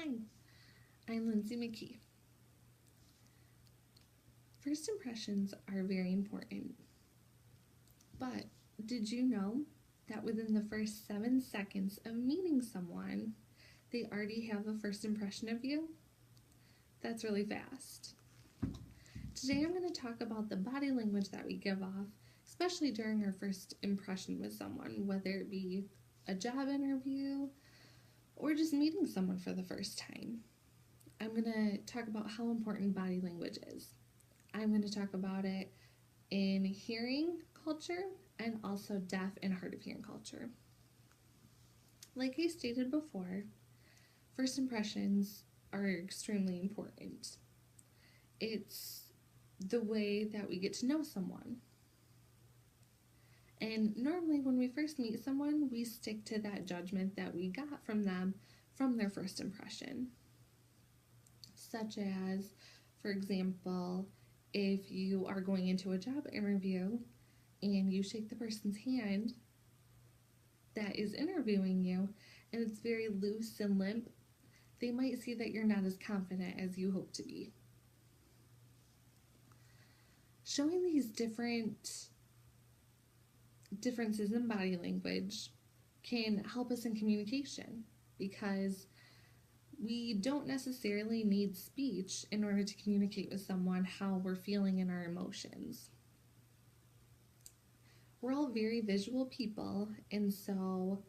Hi, I'm Lindsey McKee. First impressions are very important, but did you know that within the first 7 seconds of meeting someone, they already have a first impression of you? That's really fast. Today I'm going to talk about the body language that we give off, especially during our first impression with someone, whether it be a job interview or just meeting someone for the first time. I'm going to talk about how important body language is. I'm going to talk about it in hearing culture and also deaf and hard of hearing culture. Like I stated before, first impressions are extremely important. It's the way that we get to know someone. And normally when we first meet someone, we stick to that judgment that we got from them from their first impression. Such as, for example, if you are going into a job interview and you shake the person's hand that is interviewing you and it's very loose and limp, they might see that you're not as confident as you hope to be. Showing these differences in body language can help us in communication because we don't necessarily need speech in order to communicate with someone how we're feeling and our emotions. We're all very visual people, and so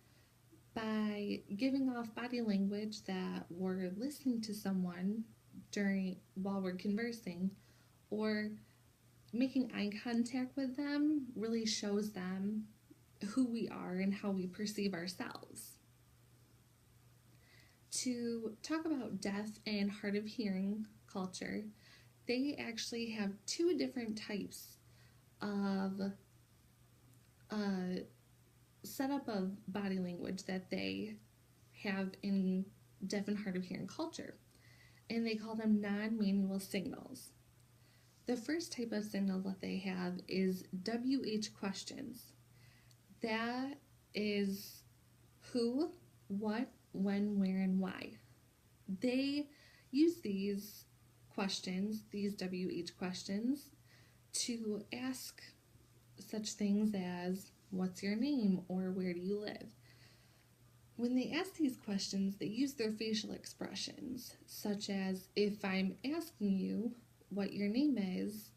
by giving off body language that we're listening to someone while we're conversing, or making eye contact with them really shows them who we are and how we perceive ourselves. To talk about deaf and hard of hearing culture, they actually have two different types of setup of body language that they have in deaf and hard of hearing culture, and they call them non-manual signals. The first type of signal that they have is WH questions. That is who, what, when, where, and why. They use these questions, these WH questions, to ask such things as, what's your name, or where do you live? When they ask these questions, they use their facial expressions, such as, if I'm asking you what your name is,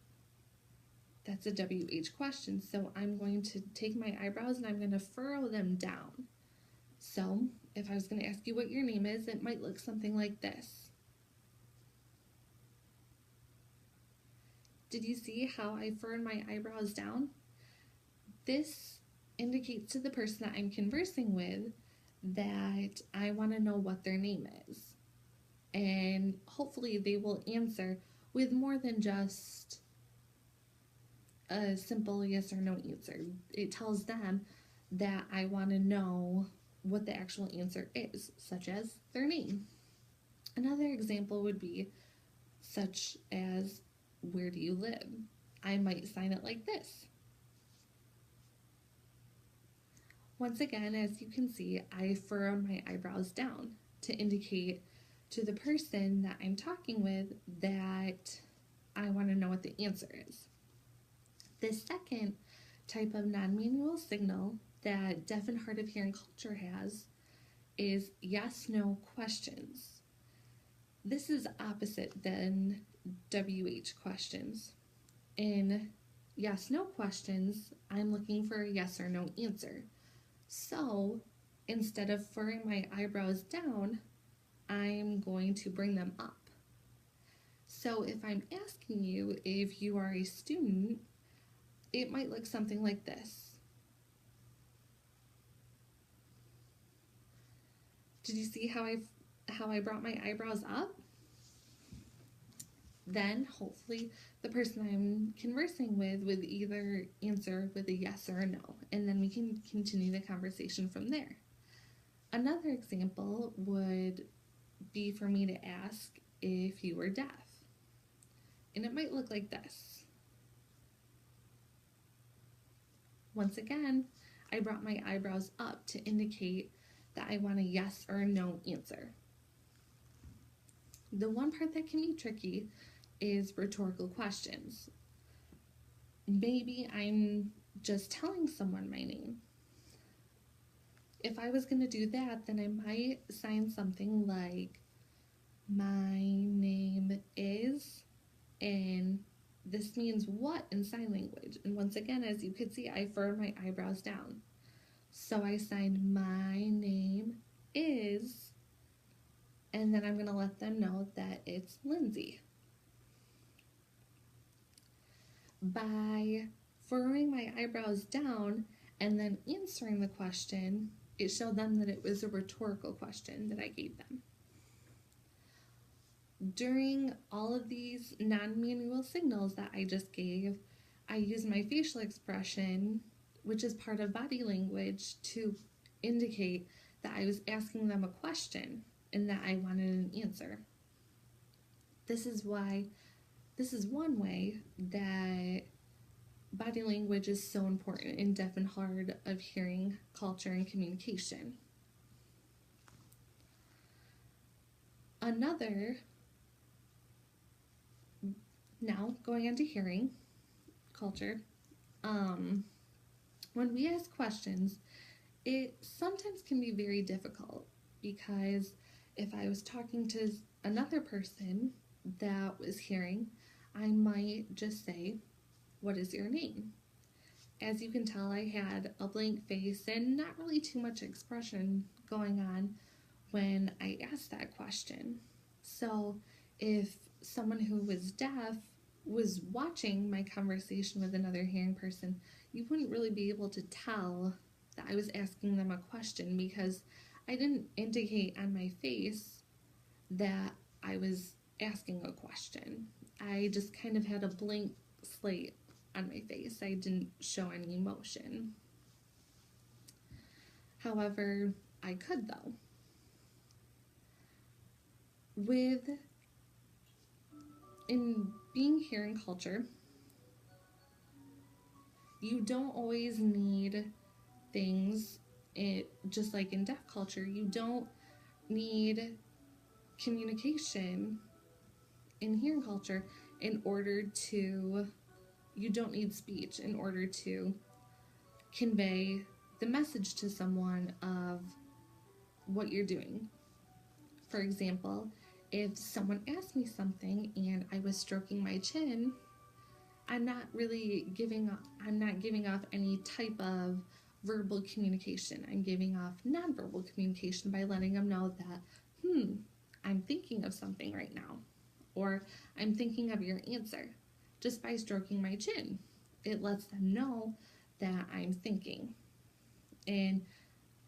that's a WH question, so I'm going to take my eyebrows and I'm going to furrow them down. So, if I was going to ask you what your name is, it might look something like this. Did you see how I furrowed my eyebrows down? This indicates to the person that I'm conversing with that I want to know what their name is. And hopefully they will answer with more than just a simple yes or no answer. It tells them that I want to know what the actual answer is, such as their name. Another example would be such as, where do you live? I might sign it like this. Once again, as you can see, I furrowed my eyebrows down to indicate to the person that I'm talking with that I want to know what the answer is. The second type of non-manual signal that deaf and hard of hearing culture has is yes-no questions. This is opposite than WH questions. In yes-no questions, I'm looking for a yes or no answer. So instead of furrowing my eyebrows down, I'm going to bring them up. So if I'm asking you if you are a student, it might look something like this. Did you see how I brought my eyebrows up? Then hopefully the person I'm conversing with would either answer with a yes or a no, and then we can continue the conversation from there. Another example would be for me to ask if you were deaf, and it might look like this. Once again, I brought my eyebrows up to indicate that I want a yes or a no answer. The one part that can be tricky is rhetorical questions. Maybe I'm just telling someone my name. If I was going to do that, then I might sign something like, my name is, and this means what in sign language. And once again, as you could see, I furrowed my eyebrows down. So I signed, my name is, and then I'm going to let them know that it's Lindsey. By furrowing my eyebrows down and then answering the question, it showed them that it was a rhetorical question that I gave them. During all of these non-manual signals that I just gave, I used my facial expression, which is part of body language, to indicate that I was asking them a question and that I wanted an answer. This is one way that body language is so important in deaf and hard of hearing culture and communication. Another, now going on to hearing culture, when we ask questions, it sometimes can be very difficult, because if I was talking to another person that was hearing, I might just say, what is your name? As you can tell, I had a blank face and not really too much expression going on when I asked that question. So if someone who was deaf was watching my conversation with another hearing person, you wouldn't really be able to tell that I was asking them a question, because I didn't indicate on my face that I was asking a question. I just kind of had a blank slate on my face. I didn't show any emotion. However, I could though. In being hearing culture, you don't always need things, just like in deaf culture, you don't need communication in hearing culture you don't need speech in order to convey the message to someone of what you're doing. For example, if someone asked me something and I was stroking my chin, I'm not giving off any type of verbal communication. I'm giving off nonverbal communication by letting them know that, I'm thinking of something right now, or I'm thinking of your answer. Just by stroking my chin, it lets them know that I'm thinking. And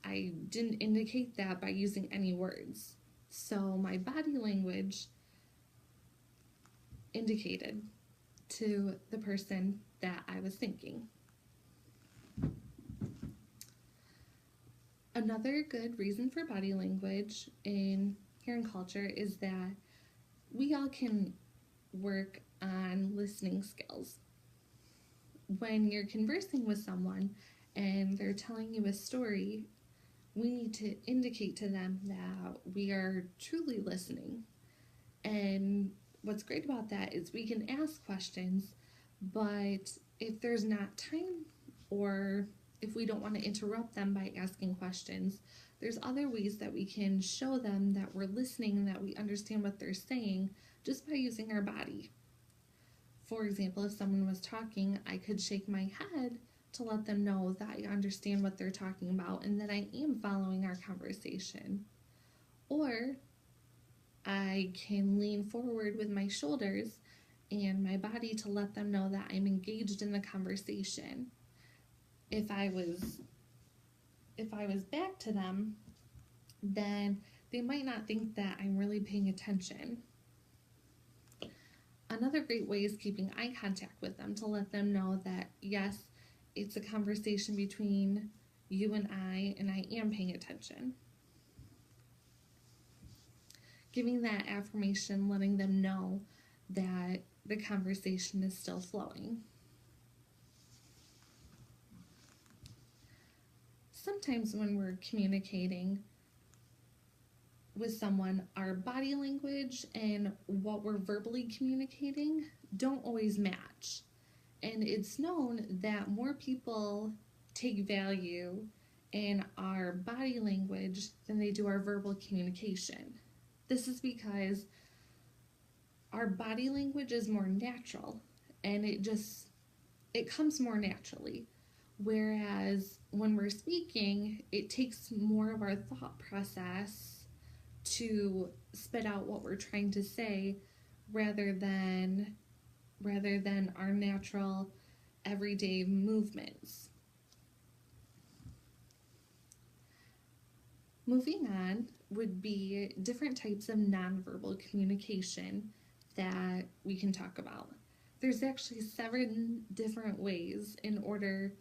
I didn't indicate that by using any words. So my body language indicated to the person that I was thinking. Another good reason for body language in hearing culture is that we all can work on listening skills. When you're conversing with someone and they're telling you a story, we need to indicate to them that we are truly listening. And what's great about that is we can ask questions, but if there's not time, or if we don't want to interrupt them by asking questions, there's other ways that we can show them that we're listening and that we understand what they're saying just by using our body. For example, if someone was talking, I could shake my head to let them know that I understand what they're talking about and that I am following our conversation. Or I can lean forward with my shoulders and my body to let them know that I'm engaged in the conversation. If I was back to them, then they might not think that I'm really paying attention. Another great way is keeping eye contact with them to let them know that, yes, it's a conversation between you and I am paying attention. Giving that affirmation, letting them know that the conversation is still flowing. Sometimes when we're communicating, with someone, our body language and what we're verbally communicating don't always match. And it's known that more people take value in our body language than they do our verbal communication. This is because our body language is more natural and it comes more naturally. Whereas when we're speaking, it takes more of our thought process to spit out what we're trying to say rather than our natural everyday movements. Moving on would be different types of nonverbal communication that we can talk about. There's actually 7 different ways in order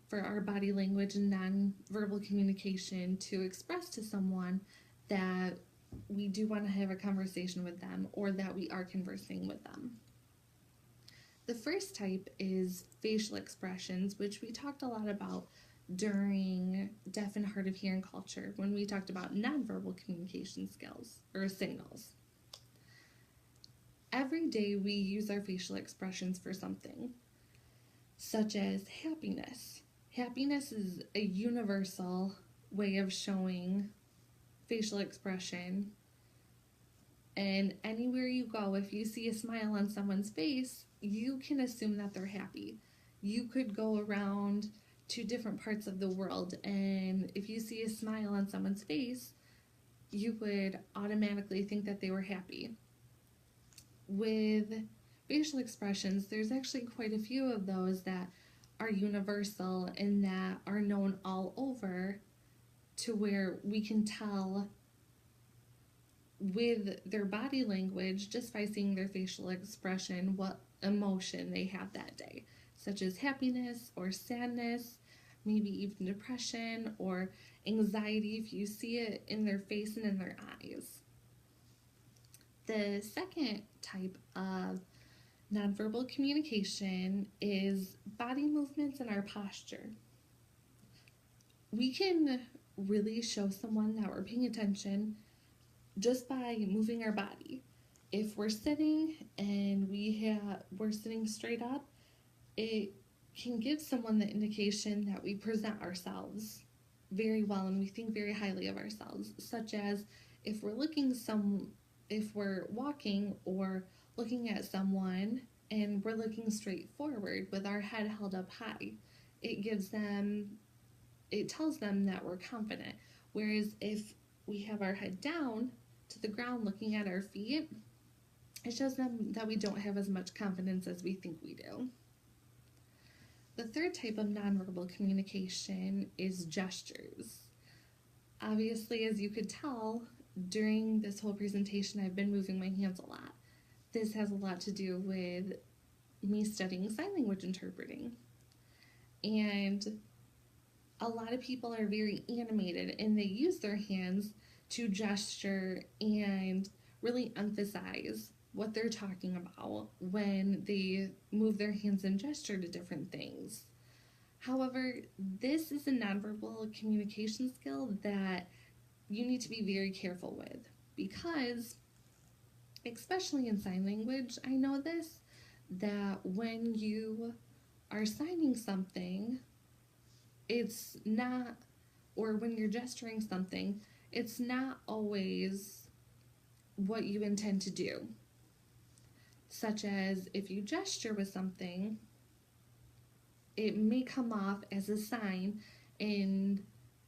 for our body language and nonverbal communication to express to someone that we do want to have a conversation with them or that we are conversing with them. The first type is facial expressions, which we talked a lot about during deaf and hard of hearing culture when we talked about nonverbal communication skills or signals. Every day we use our facial expressions for something, such as happiness. Happiness is a universal way of showing facial expression. And anywhere you go, if you see a smile on someone's face, you can assume that they're happy. You could go around to different parts of the world, and if you see a smile on someone's face, you would automatically think that they were happy. With facial expressions, there's actually quite a few of those that are universal and that are known all over, to where we can tell with their body language just by seeing their facial expression what emotion they have that day, such as happiness or sadness, maybe even depression or anxiety if you see it in their face and in their eyes. The second type of nonverbal communication is body movements and our posture. We can really show someone that we're paying attention just by moving our body. If we're sitting and we're sitting straight up, it can give someone the indication that we present ourselves very well and we think very highly of ourselves, such as if we're walking or looking at someone and we're looking straight forward with our head held up high, it tells them that we're confident. Whereas if we have our head down to the ground looking at our feet, it shows them that we don't have as much confidence as we think we do. The third type of nonverbal communication is gestures. Obviously, as you could tell, during this whole presentation, I've been moving my hands a lot. This has a lot to do with me studying sign language interpreting. And a lot of people are very animated and they use their hands to gesture and really emphasize what they're talking about when they move their hands and gesture to different things. However, this is a nonverbal communication skill that you need to be very careful with, because especially in sign language, I know this, that when you are signing something, it's not, or when you're gesturing something, it's not always what you intend to do. Such as if you gesture with something, it may come off as a sign, and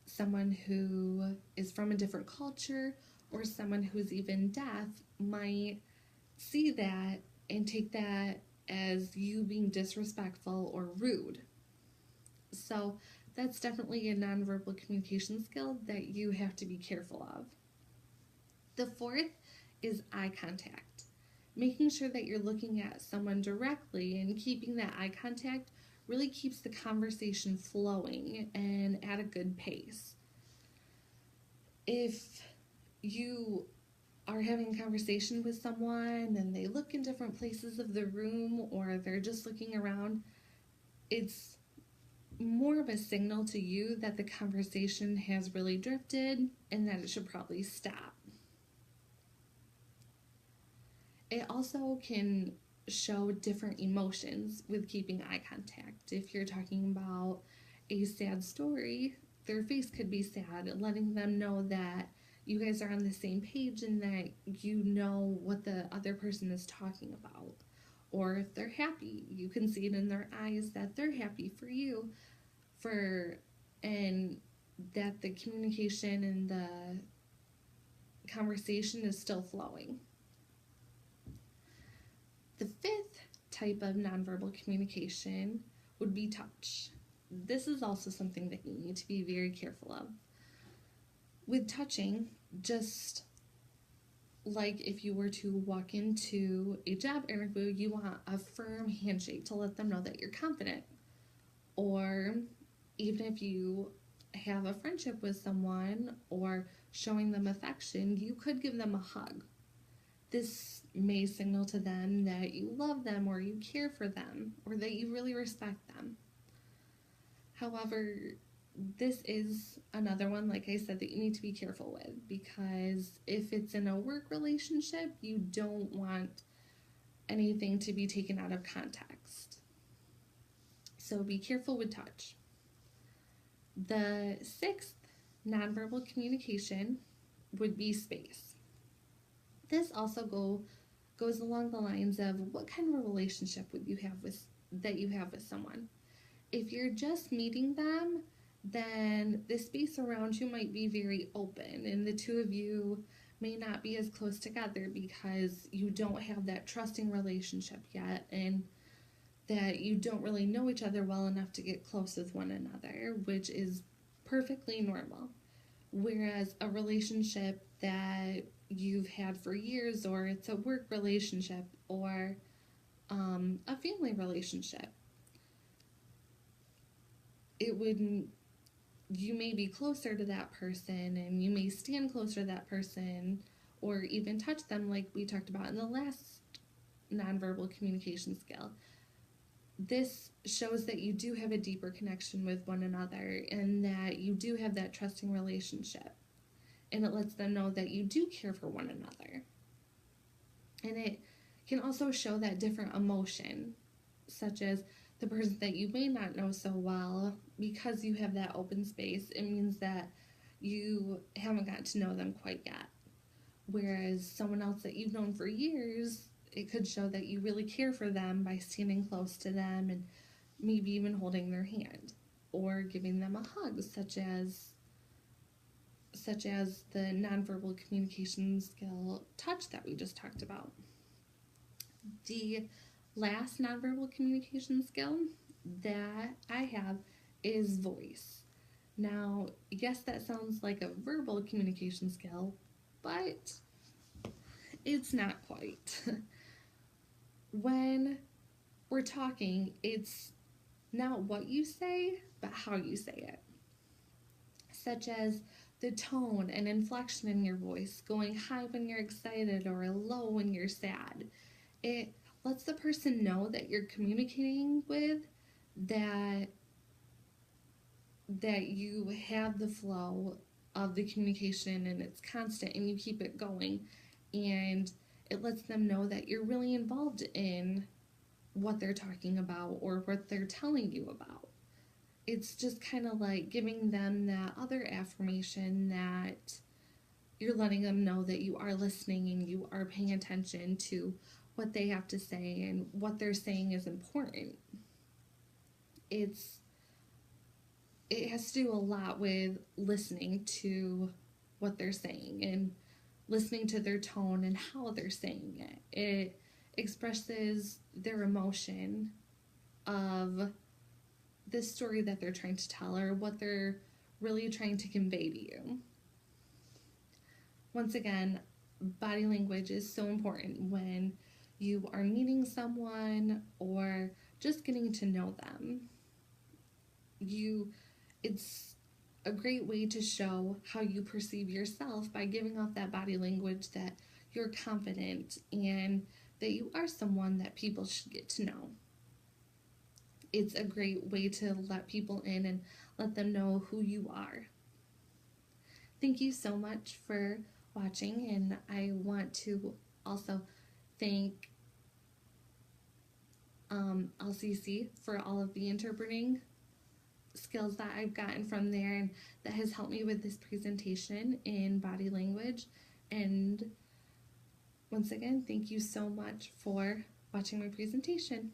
someone who is from a different culture or someone who's even deaf might see that and take that as you being disrespectful or rude. So that's definitely a nonverbal communication skill that you have to be careful of. The fourth is eye contact. Making sure that you're looking at someone directly and keeping that eye contact really keeps the conversation flowing and at a good pace. If you are having a conversation with someone and they look in different places of the room or they're just looking around, it's more of a signal to you that the conversation has really drifted and that it should probably stop. It also can show different emotions with keeping eye contact. If you're talking about a sad story, their face could be sad, letting them know that you guys are on the same page and that you know what the other person is talking about. Or if they're happy, you can see it in their eyes that they're happy for you, and that the communication and the conversation is still flowing. The fifth type of nonverbal communication would be touch. This is also something that you need to be very careful of. With touching, just like if you were to walk into a job interview, you want a firm handshake to let them know that you're confident. Or even if you have a friendship with someone or showing them affection, you could give them a hug. This may signal to them that you love them or you care for them or that you really respect them. However, this is another one, like I said, that you need to be careful with, because if it's in a work relationship, you don't want anything to be taken out of context. So be careful with touch. The sixth nonverbal communication would be space. This also goes along the lines of what kind of a relationship would you have with someone. If you're just meeting them, then the space around you might be very open and the two of you may not be as close together because you don't have that trusting relationship yet and that you don't really know each other well enough to get close with one another, which is perfectly normal. Whereas a relationship that you've had for years, or it's a work relationship or a family relationship, you may be closer to that person and you may stand closer to that person or even touch them, like we talked about in the last nonverbal communication skill. This shows that you do have a deeper connection with one another and that you do have that trusting relationship. And it lets them know that you do care for one another. And it can also show that different emotion, such as the person that you may not know so well. Because you have that open space, it means that you haven't gotten to know them quite yet. Whereas someone else that you've known for years, it could show that you really care for them by standing close to them and maybe even holding their hand or giving them a hug, such as the nonverbal communication skill touch that we just talked about. The last nonverbal communication skill that I have is voice. Now, yes, that sounds like a verbal communication skill, but it's not quite. When we're talking, it's not what you say, but how you say it. Such as the tone and inflection in your voice, going high when you're excited or low when you're sad. It lets the person know that you're communicating with, that you have the flow of the communication and it's constant and you keep it going, and it lets them know that you're really involved in what they're talking about or what they're telling you about. It's just kind of like giving them that other affirmation that you're letting them know that you are listening and you are paying attention to what they have to say and what they're saying is important. It has to do a lot with listening to what they're saying and listening to their tone and how they're saying it. It expresses their emotion of the story that they're trying to tell or what they're really trying to convey to you. Once again, body language is so important when you are meeting someone or just getting to know them. It's a great way to show how you perceive yourself by giving off that body language that you're confident and that you are someone that people should get to know. it's a great way to let people in and let them know who you are. Thank you so much for watching, and I want to also thank LCC for all of the interpreting skills that I've gotten from there, and that has helped me with this presentation in body language. And once again, thank you so much for watching my presentation.